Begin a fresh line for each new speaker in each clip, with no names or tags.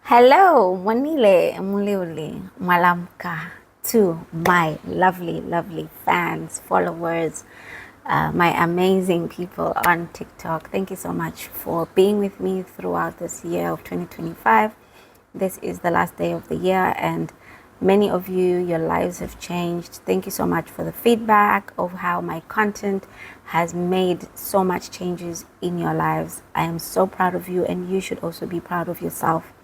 Hello, Monile, Muleule, Malamka, to my lovely, lovely fans, followers, my amazing people on TikTok. Thank you so much for being with me throughout this year of 2025. This is the last day of the year, and many of you, your lives have changed. Thank you so much for the feedback of how my content has made so much changes in your lives. I am so proud of you, and you should also be proud of yourself.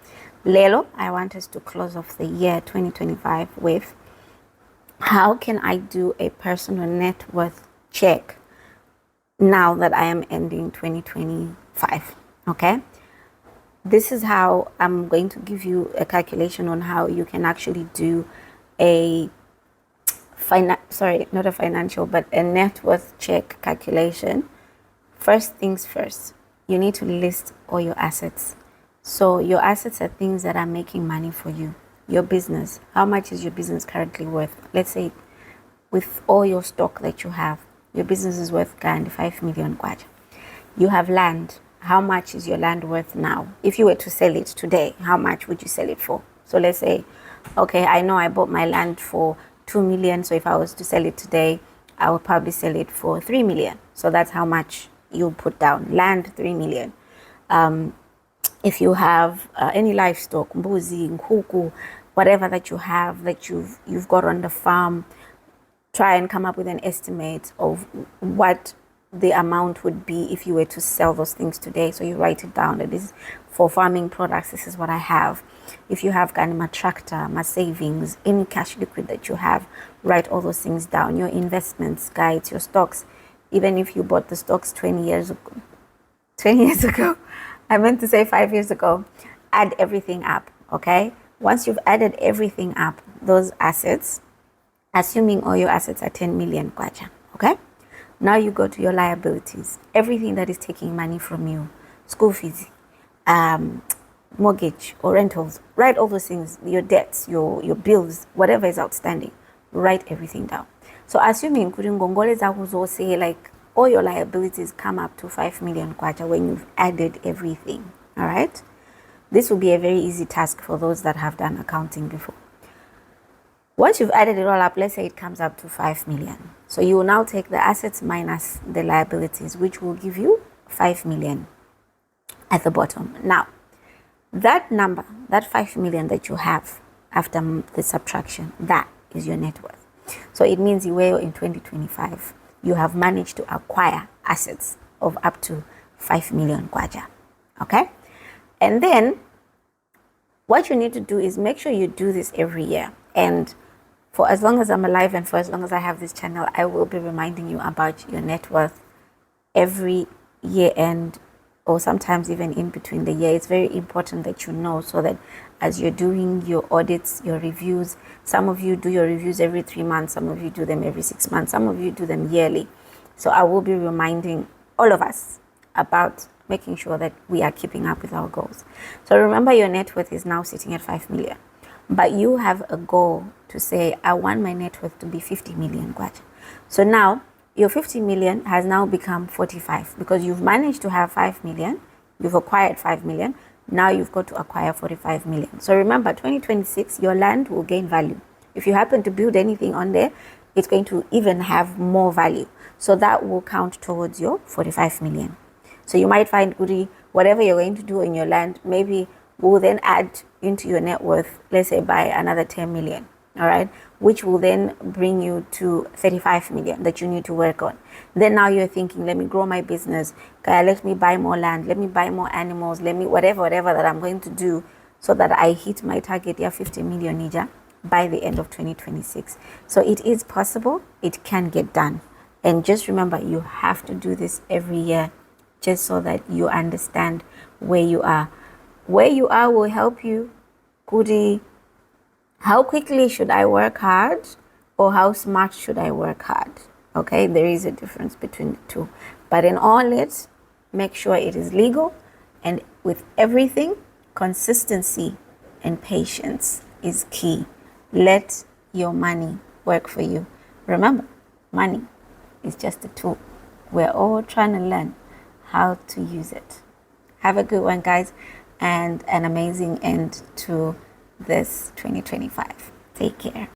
Lelo, I want us to close off the year 2025 with how can I do a personal net worth check now that I am ending 2025? Okay. This is how I'm going to give you a calculation on how you can actually do a not a financial, but a net worth check calculation. First things first, you need to list all your assets. So your assets are things that are making money for you. Your business, how much is your business currently worth? Let's say with all your stock that you have, your business is worth 5 million kwacha. You have land. How much is your land worth now? If you were to sell it today, how much would you sell it for? So let's say, okay, I know I bought my land for 2 million. So if I was to sell it today, I would probably sell it for 3 million. So that's how much you put down. Land, 3 million. If you have any livestock, mbuzi, nkuku, whatever that you have that you've got on the farm, try and come up with an estimate of what the amount would be if you were to sell those things today. So you write it down. That is for farming products. This is what I have. If you have my tractor, my savings, any cash liquid that you have, write all those things down. Your investments, guides, your stocks. Even if you bought the stocks 20 years ago, I meant to say 5 years ago, add everything up, okay? Once you've added everything up, those assets, assuming all your assets are 10 million kwacha, okay? Now you go to your liabilities, everything that is taking money from you, school fees, mortgage or rentals, write all those things, your debts, your bills, whatever is outstanding, write everything down. So assuming say like all your liabilities come up to 5 million kwacha when you've added everything, all right? This will be a very easy task for those that have done accounting before. Once you've added it all up, let's say it comes up to 5 million. So you will now take the assets minus the liabilities, which will give you 5 million at the bottom. Now, that number, that 5 million that you have after the subtraction, that is your net worth. So it means you were in 2025, you have managed to acquire assets of up to 5 million kwacha. Okay? And then what you need to do is make sure you do this every year. And for as long as I'm alive and for as long as I have this channel, I will be reminding you about your net worth every year end, or sometimes even in between the year. It's very important that you know, so that as you're doing your audits, your reviews, some of you do your reviews every 3 months, some of you do them every 6 months, some of you do them yearly. So I will be reminding all of us about making sure that we are keeping up with our goals. So remember, your net worth is now sitting at 5 million, but you have a goal to say, I want my net worth to be 50 million kwacha. So now your 50 million has now become 45 because you've managed to have 5 million, you've acquired 5 million, now you've got to acquire 45 million. So remember, 2026, your land will gain value. If you happen to build anything on there, it's going to even have more value. So that will count towards your 45 million. So you might find, Guri, whatever you're going to do in your land, maybe will then add into your net worth, let's say by another 10 million. All right, which will then bring you to 35 million that you need to work on. Then now you're thinking, let me grow my business. Let me buy more land. Let me buy more animals. Let me whatever that I'm going to do so that I hit my target, 50 million nija, by the end of 2026. So it is possible. It can get done. And just remember, you have to do this every year just so that you understand where you are. Where you are will help you. Goody. How quickly should I work hard, or how smart should I work hard? Okay, there is a difference between the two. But in all it, make sure it is legal, and with everything, consistency and patience is key. Let your money work for you. Remember, money is just a tool. We're all trying to learn how to use it. Have a good one, guys. and an amazing end to this 2025. Take care.